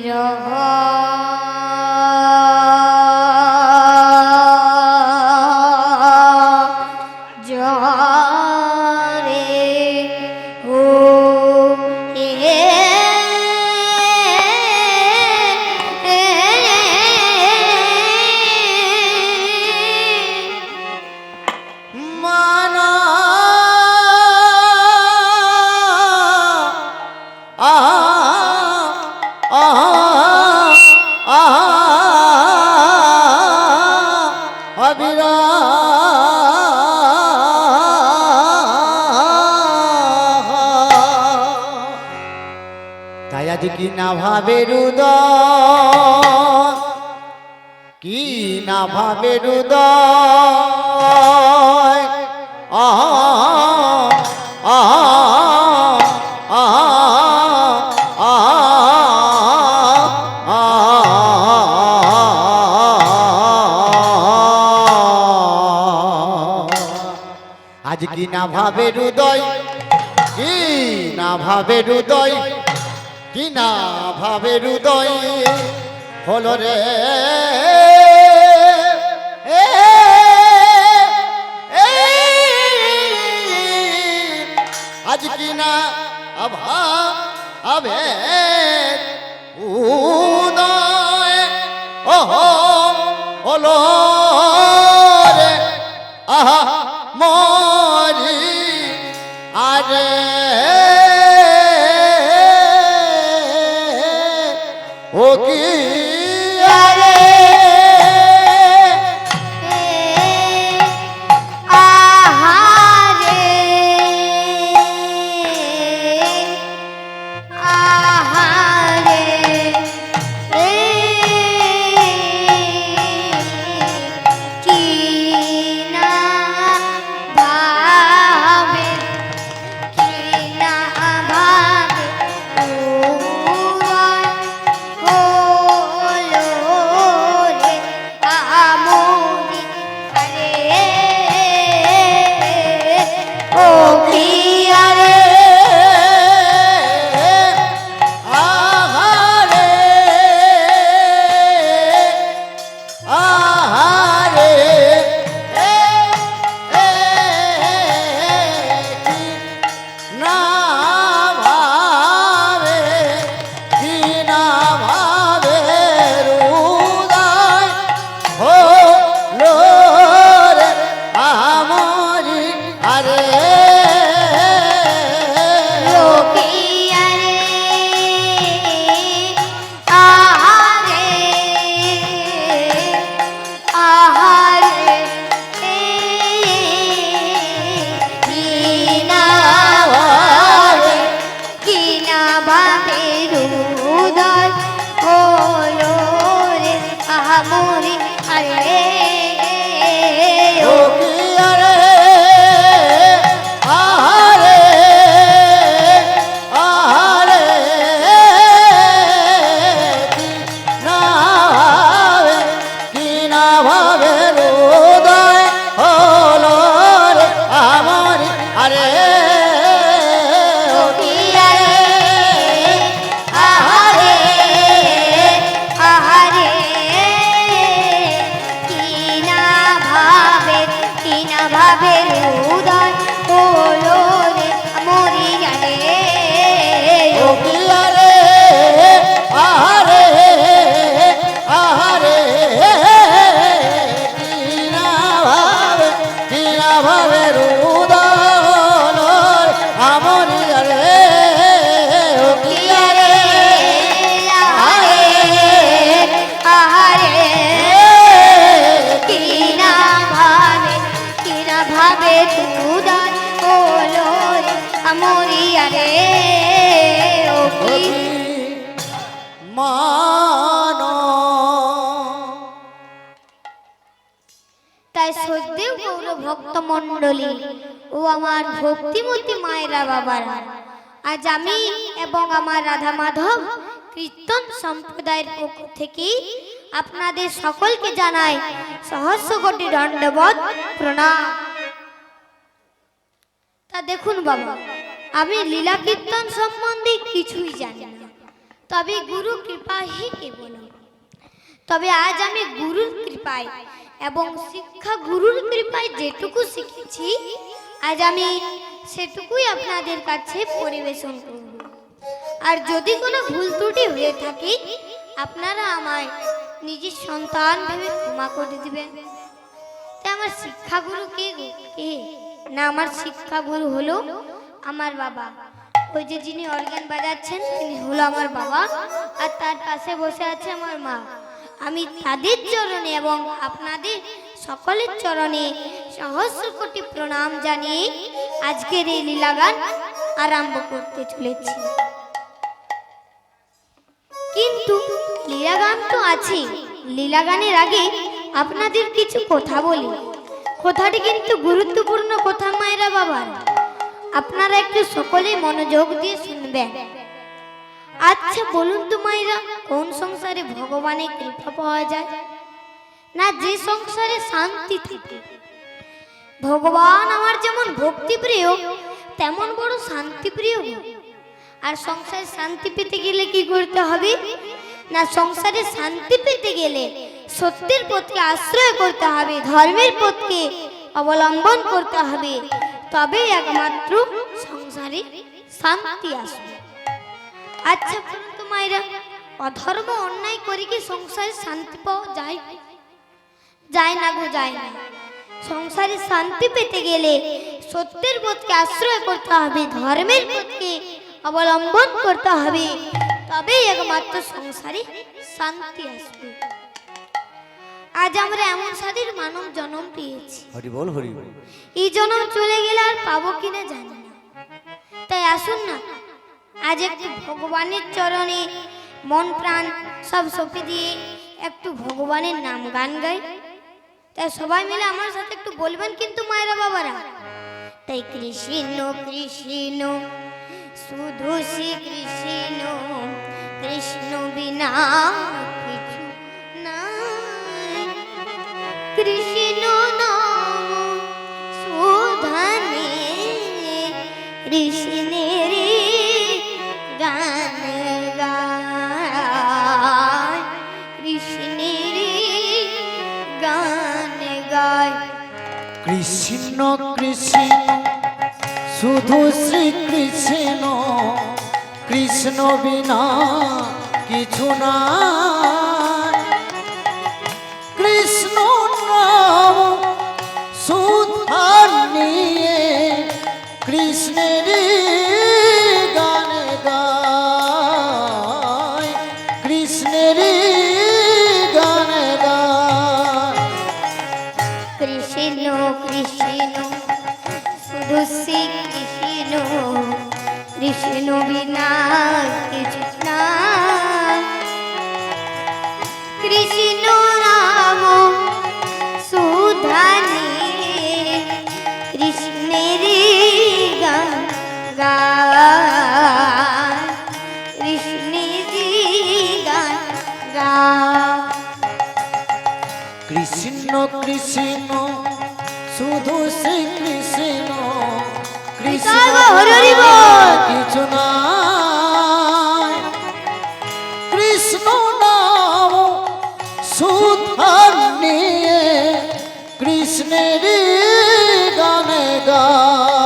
বিরহ কি না ভাবে হৃদয়, কি না ভাবে হৃদয়, আজ কি না ভাবে হৃদয়, কি না ভাবে হৃদয়, কি না ভাবে হৃদয় হলো রে আজ কি না ভাবে উদয় হলো রে আহা মরি আরে ও কি আরে আহারে আহারে কি না ভাবে কি না ভাবে তাই শ্রদ্ধেয় গৌর ভক্তমণ্ডলী ও আমার ভক্তিমতী মায়েরা বাবারা, আজ আমি এবং আমার রাধা মাধব কীর্তন সম্প্রদায়ের পক্ষ থেকে আপনাদের সকলকে জানাই সহস্র কোটি দণ্ডবত প্রণাম। তা দেখুন বাবা, আমি লীলা কীর্তন সম্বন্ধে কিছুই জানি না, তবে গুরু কৃপা হি কেবল। তবে আজ আমি গুরুর কৃপায় এবং শিক্ষা গুরুর কৃপায় যেটুকু শিখেছি আজ আমি সেটুকুই আপনাদের কাছে পরিবেশন করব। আর যদি কোনো ভুল ত্রুটি হয়ে থাকে আপনারা আমায় নিজের সন্তান ভেবে ক্ষমা করে দিবেন। তাই আমার শিক্ষাগুরু কে গো? কে না, আমার শিক্ষাগুরু হলো আমার বাবা। ওই যে যিনি অর্গান বাজাচ্ছেন তিনি হলো আমার বাবা, আর তার পাশে বসে আছে আমার মা। আমি তাদের চরণে এবং আপনাদের সকলের চরণে সহস্র কোটি প্রণাম জানিয়ে আজকের এই লীলাগান আরম্ভ করতে চলেছি। কিন্তু লীলাগান তো আছে, লীলাগানের আগে আপনাদের কিছু কথা বলি। কথাটি কিন্তু গুরুত্বপূর্ণ কথা মায়েরা বাবার, আপনারা একটু সকলে মনোযোগ দিয়ে শুনবেন। আচ্ছা বলুন তো মায়েরা, কোন সংসারে ভগবানের কৃপা পাওয়া যায়? না, যে সংসারে শান্তি থাকে। ভগবান আমার যেমন ভক্তিপ্রিয় তেমন বড় শান্তিপ্রিয়। আর সংসারে শান্তি পেতে গেলে কি করতে হবে? না, সংসারে শান্তি পেতে গেলে সত্যের পথকে আশ্রয় করতে হবে, ধর্মের পথকে অবলম্বন করতে হবে, তবে একমাত্র সংসারে শান্তি আসবে। আচ্ছা বলুন তো মায়েরা, অধর্ম অন্যায় করে কি সংসারে শান্তি পাওয়া যায়? যায় না গো, যায় না। সংসারে শান্তি পেতে গেলে সত্যের পথকে আশ্রয় করতে হবে, ধর্মের পথকে অবলম্বন করতে হবে, তবেই একমাত্র সংসারে শান্তি আসবে। আজ আমরা এমন স্বাধীন মানব জন্ম পেয়েছি, হরি বল হরি বল। এই জন্ম চলে গেলে আর পাবো কিনা জানি না। তাই আসুন না আজ একটু ভগবানের চরণে মন প্রাণ সব সঁপে দিয়ে একটু ভগবানের নাম গান গাই। তাই সবাই মিলে আমার সাথে একটু বলবেন কিন্তু মায়েরা বাবারা। তাই কৃষ্ণ কৃষ্ণ শুধু শ্রী কৃষ্ণ, কৃষ্ণ বিনা কিছু নাই। কৃষ্ণ নাম সুধানে কৃষ্ণের গান গায়, কৃষ্ণের গান গায়। কৃষ্ণ কৃষ্ণ শুধু শ্রী কৃষ্ণ, কৃষ্ণ বিনা কিছু না। কৃষ্ণ নাম সুধার নিয়ে কৃষ্ণের গান গায়, কৃষ্ণের গান গায়। কৃষ্ণ কৃষ্ণ শুধু শ্রী কৃষ্ণ, কৃষ্ণ বিনা কিছু না। কৃষ্ণ নাম সুধানে কৃষ্ণের গান গায়, কৃষ্ণের গান গায়। কৃষ্ণ কৃষ্ণ শুধু শ্রী কৃষ্ণ, কৃষ্ণ হরি বল। কিছু নাই। কৃষ্ণ নাম সুধার নিয়ে কৃষ্ণের গান গায়,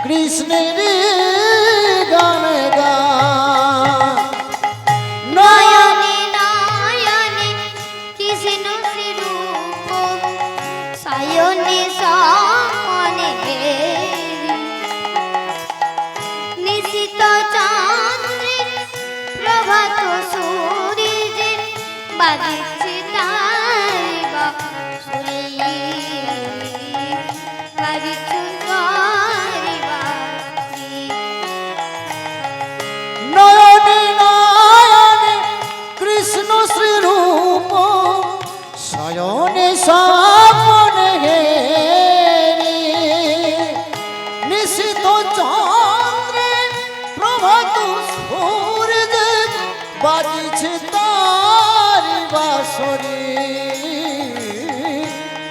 কৃষ্ণের গান গায়। নয়নে নয়নে কৃষ্ণ স্বরূপ, সায়নে সামনে নিশিত চন্দ্রের প্রভাত সূর্যে বাজছে তার বাঁশরি, বাজছে তার বাঁশরি। নয়নে নয়নে কৃষ্ণ শ্রী রূপ, শয়নে সামনে হেরি নিশিত চন্দ্রে প্রভাত সূর্যে বাজিছে তার বাঁশরি,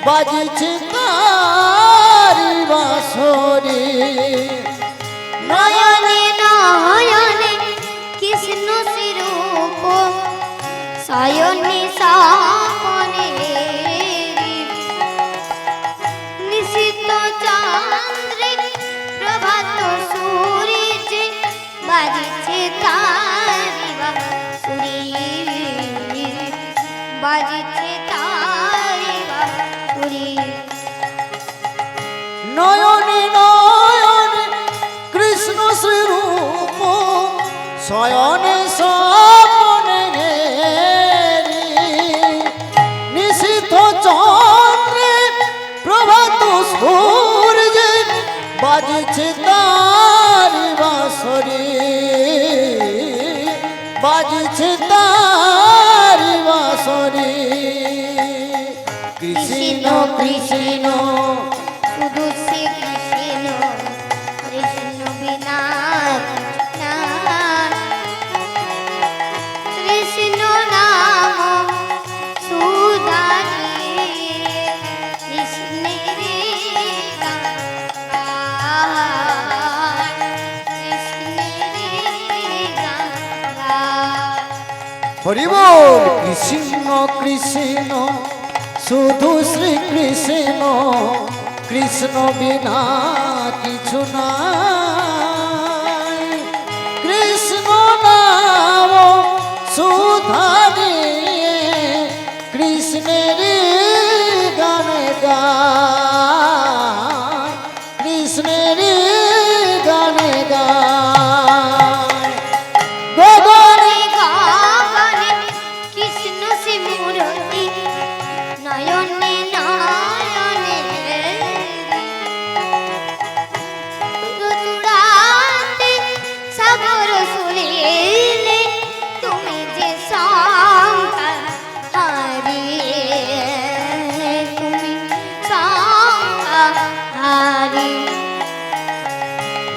বাজিছে তার বাঁশরি। নয়নে নয়নে রূপ শয়নে স্বপনে নিশিত চন্দ্রে প্রভাত সূর্যে বাজিছে তারি বাঁশুরি বাজিছে তারি বাঁশুরি নয়নে নয়নে কৃষ্ণ শ্রীরূপ শয়নে স্বপনে নিশিত চন্দ্রে প্রভাত সূর্যে বাজিছে তারি বাঁশরি বাজিছে তারি বাঁশরি কৃষ্ণ কৃষ্ণ শুধু শ্রী কৃষ্ণ কৃষ্ণ বিনা কৃষ্ণ নাম সুধারি কৃষ্ণের হরি বল কৃষ্ণ কৃষ্ণ শুধু শ্রী কৃষ্ণ কৃষ্ণ বিনা কিছু নাই কৃষ্ণ নাম সুধারি কৃষ্ণের গান গায় কৃষ্ণের গান গায় গগনে গগনে কৃষ্ণ শিমুরতি নয়নে নয়নে চূড়াতে সাগর শুনিলে তুমি যে শঙ্কা হারিয়ে তুমি শঙ্কা হারিয়ে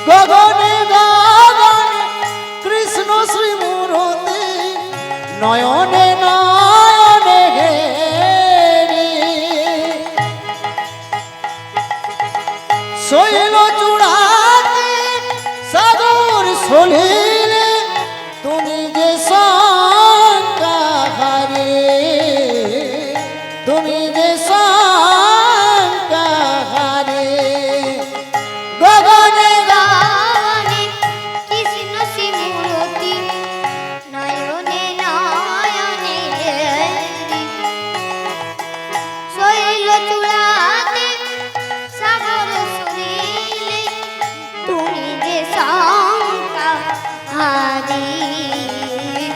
গগনে গগনে কৃষ্ণ শ্রীমূরতি নয়নে নয়নে ঘেরি শৈল চূড়াতে সাগর সলিলে তুমি যে শঙ্কা হারিয়ে তুমি যে শঙ্কা হারিয়ে গগনে গগনে কৃষ্ণ শিমুরতি নয়নে নয়নে শৈল চূড়াতে সাগর শুনিলে তুমি যে শঙ্কা হারিয়ে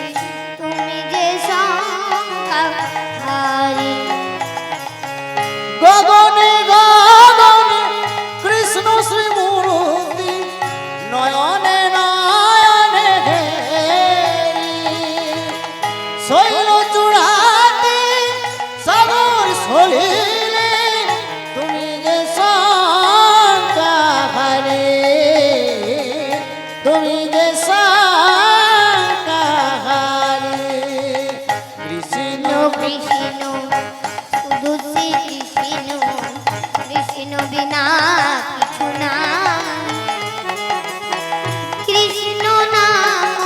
তুমি যে শঙ্কা হারিয়ে গগনে গগনে কৃষ্ণ শ্রীমূরতি নয়নে নয়নে ঘেরি শৈল চূড়াতে সাগর সলিলে তুমি যে শঙ্কা হারিয়ে তুমি যে শঙ্কা হারিয়ে কৃষ্ণ কৃষ্ণ শুধু শ্রী কৃষ্ণ কৃষ্ণ বিনা কিছু না কৃষ্ণ নাম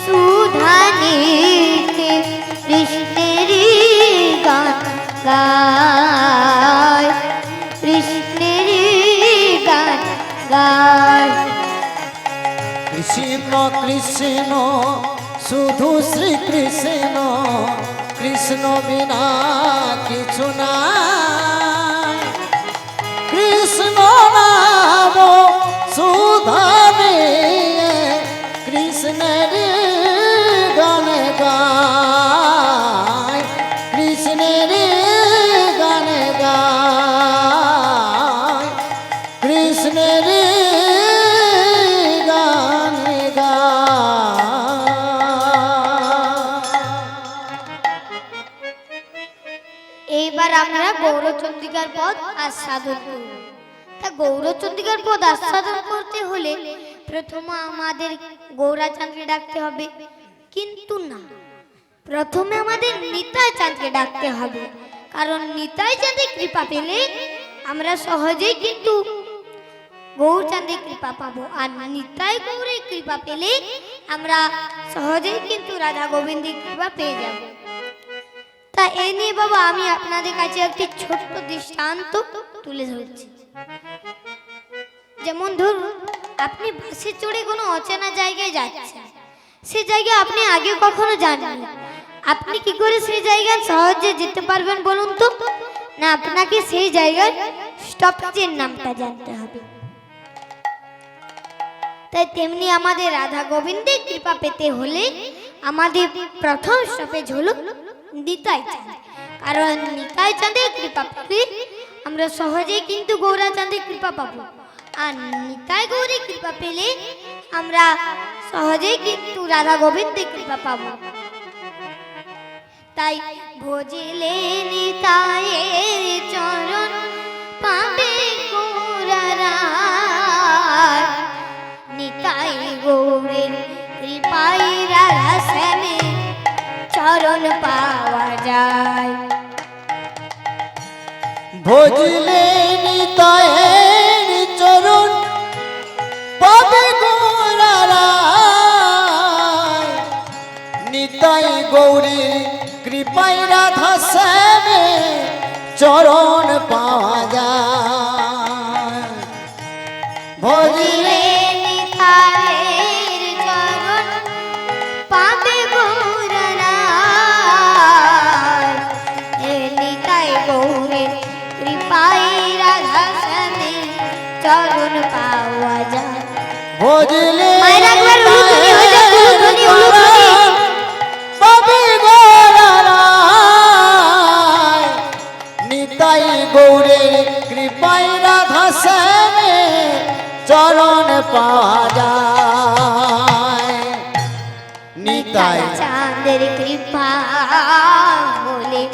সুধানিতে কৃষ্ণের গান গায় কৃষ্ণের গান গায় কৃষ্ণ কৃষ্ণ শুধু শ্রী কৃষ্ণ কৃষ্ণ বিনা কিছু নাই কৃষ্ণ নাম সুধানে কৃষ্ণের গান গায় কৃষ্ণের গান গায় কৃষ্ণের গান গায় এইবার আমরা গৌরচন্দ্রিকার পদ আস্বাদন করব। তা গৌরচন্দ্রিকার পদ আস্বাদন করতে হলে প্রথমে আমাদের গৌরাচাঁদকে ডাকতে হবে, কিন্তু না, প্রথমে আমাদের নিতাই চাঁদকে ডাকতে হবে। কারণ নিতাই চাঁদের কৃপা পেলে আমরা সহজেই কিন্তু গৌরচাঁদের কৃপা পাবো। আর নিতাই গৌরের কৃপা পেলে আমরা সহজেই কিন্তু রাধা গোবিন্দের কৃপা পেয়ে যাব। তা এ নিয়ে বাবা আমি আপনাদের কাছে একটি ছোট্ট দৃষ্টান্ত তুলে ধরছি। যেমন ধরুন আপনি বাসে চড়ে কোনো অচেনা জায়গায় যাচ্ছেন, সে জায়গায় আপনি আগে কখনো যাননি, আপনি কি করে সেই জায়গায় সহজে যেতে পারবেন বলুন তো? না, আপনাকে সেই জায়গার স্টপেজের নামটা জানতে হবে। তাই তেমনি আমাদের রাধা গোবিন্দের কৃপা পেতে হলে আমাদের প্রথম স্টপেজ হলো নিতাই চাঁদ। কারণ নিতাই চাঁদের কৃপা পেলে আমরা সহজেই কিন্তু গৌরা চাঁদের কৃপা পাবো। আর নিতাই গৌরীর কৃপা পেলে আমরা সহজেই কিন্তু রাধা গোবিন্দের কৃপা পাবো। তাই ভজিলে নিতায়ের চরণ পাবে গৌরার, নিতাই গৌরের কৃপায় রাধা শ্যামের চরণ পাওয়া যায়। ভজিলে নিতায়ের চরণ পাবে গৌরারায়, নিতাই গৌরীর কৃপায় রাধা শ্যামে চরণ পাওয়া যায়। ভজিলে নিতায়ের চরণ পাবে গৌরার, নিতাই গৌরের কৃপায় রাধা শ্যামের চরণ পাওয়া যায়। ভজিলে মায়েরা একবার উলুধ্বনি হয়ে যাক, উলুধ্বনি, উলুধ্বনি। পাবে গৌরারায়, নিতাই গৌরের কৃপায় রাধা শ্যামে চরণ পাওয়া যায়। নিতাই চাঁদের কৃপা হলে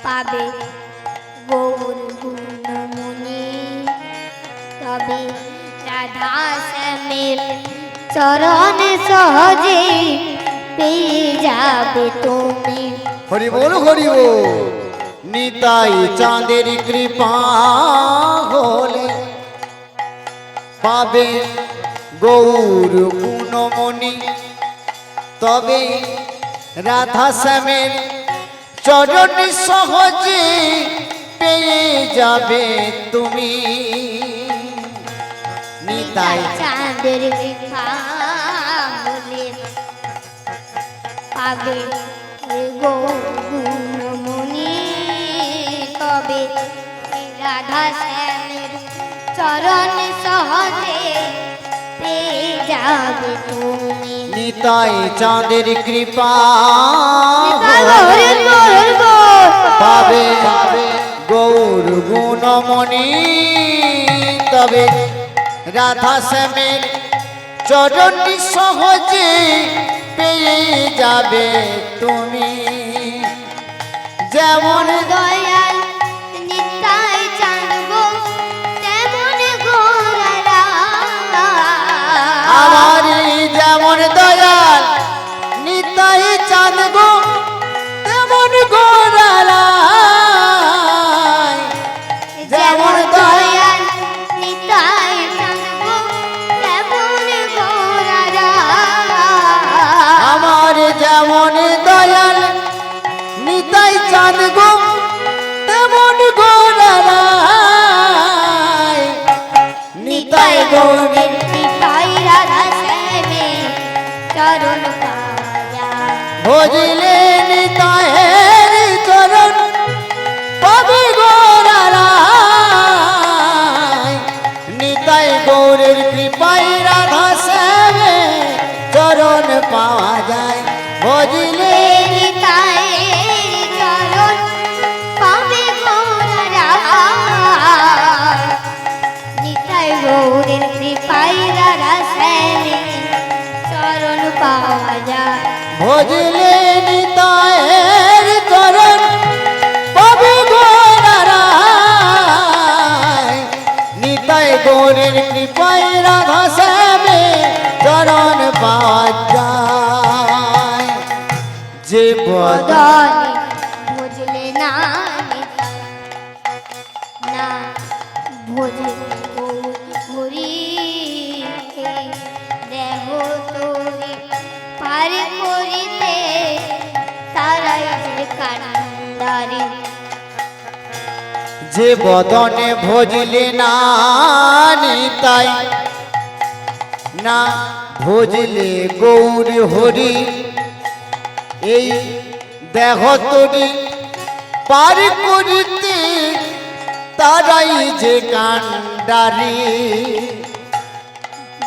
পাবে গৌর গুণমণি, তবে রাধা শ্যামের চরণ সহজে পেয়ে যাবে তুমি। হরি বল হরি বল। নিতাই চাঁদের কৃপা হলে পাবে গৌর গুণমণি, তবে রাধা শ্যামের চরণ সহজে পেয়ে যাবে তুমি। নিতাই চাঁদের কৃপা হলে পাবে গৌর গুণমণি, তবে রাধা শ্যামের চরণ সহজে পেয়ে যাবে তুমি। নিতাই চাঁদের কৃপা হরে বল, হরে বল। পাবে গৌর গুণমণি, তবে রাধা শ্যামের চরণ সহজে পেয়ে যাবে তুমি। যেমন দয়াল নিতাই চাঁদ গো তেমন গৌরারা, আমারই যেমন দয়াল নিতাই চাঁদ গো তেমন গৌরারায়। যেমন দয়াল নিতাই চাঁদ গো তেমন গৌরারা, আমার যেমন দয়াল নিতাই চাঁদ গো তেমন গৌরারায়। নিতাই গৌরের কৃপায় রাধা শ্যামের চরণ পাওয়া যায়। ভজিলে নিতায়ের চরণ পাবে গৌরারায়, নিতাই গৌরের কৃপায় রাধা শ্যামে চরণ পাওয়া যায়। ভজিলে নিতায়ের চরণ পাবে গৌরারা, নিতাই গৌরের কৃপায় রাধা শ্যামের চরণ পাওয়া যায়। ভজিলে নিতায়ের চরণ পাবে গৌরারায়, নিতাই গৌরের কৃপায় রাধা শ্যামে চরণ পাওয়া যায়। যে বদন বদনে ভজলে না নিতাই, না ভজলে পার করিতে তারাই যে কান্ডারি। যে বদনে ভজলে না নিতাই, না ভজলে গৌর হরি, এই দেহ তরি পার করিতে তারাই যে কান্ডারি।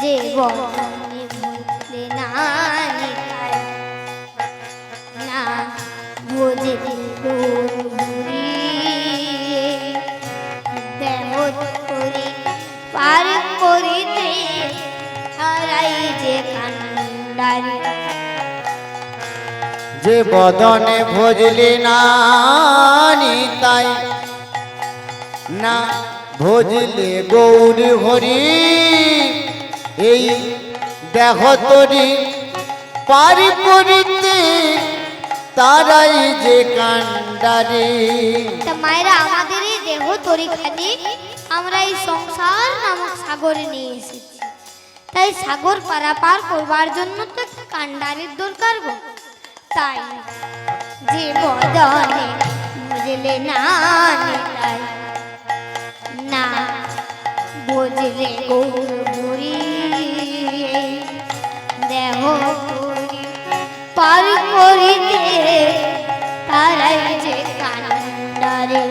যে বদনে ভজলে না নিতাই, না ভজলে গৌরী, দেহ তরি পার করিতে তারাই যে কান্ডারি। যে বদনে ভজলে না নিতাই, না ভজলে গৌর হরি, এই দেহ তরি পার করিতে তারাই যে কান্ডারি। তা মায়েরা, আমাদের এই দেহ তরিখানি আমরা এই সংসার নামক সাগরে নিয়ে এসেছি, তাই সাগর পারাপার করবার জন্য তো একটা কান্ডারির দরকার গো। তাই যে বদনে বুঝলে না নিতাই, না বুঝলে গৌরী, দেহ তরি পার করিতে তারাই যে কান্ডারি।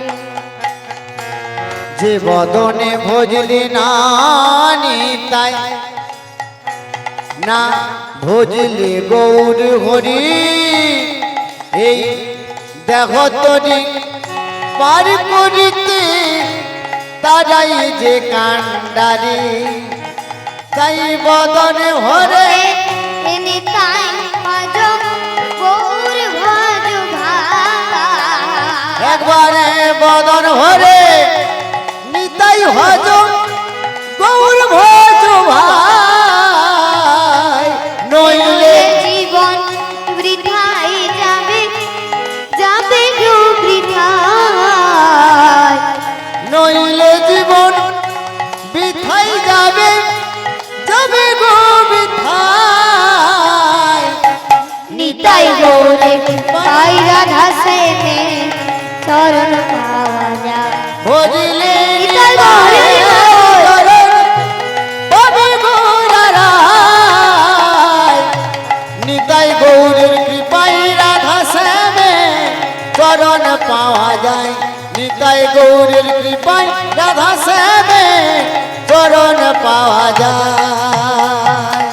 যে বদনে ভজলে না নিতাই, না ভজলে গৌর হরি, এই দেহ তরি পার করিতে তারাই যে কান্ডারি। তাই বদনে হরে নিতাই ভজ গৌর ভজ ভাই। একবারে বদন হরে নিতাই হজ গৌর ভজ ভাই, নইলে জীবন বৃথাই যাবে, যাবে গো বৃথাই। নইলে জীবন বৃথাই যাবে, যাবে গো বৃথাই। নিতাই গৌরে পাই রাধা সেনে চরণ পাওয়া যায়। ভজলে নিতাই গৌরে পাবে গৌরারায়। নিতাই গৌরের কৃপায় রাধা শ্যামে চরণ পাওয়া যায়। নিতাই গৌরের কৃপায় রাধা শ্যামে চরণ পাওয়া যায়।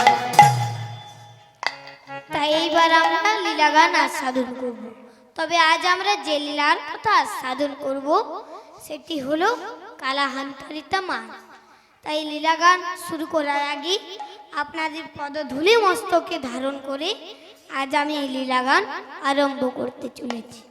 তাই এইবার আমরা লীলা গান আস্বাদন করব। তবে আজ আমরা যে লীলার কথা আস্বাদন করব সেটি হলো কালাহান্তরিতা মা। তাই লীলা গান শুরু করার আগে আপনাদের পদধূলি মস্তকে ধারণ করে আজ আমি এই লীলা গান আরম্ভ করতে চলেছি।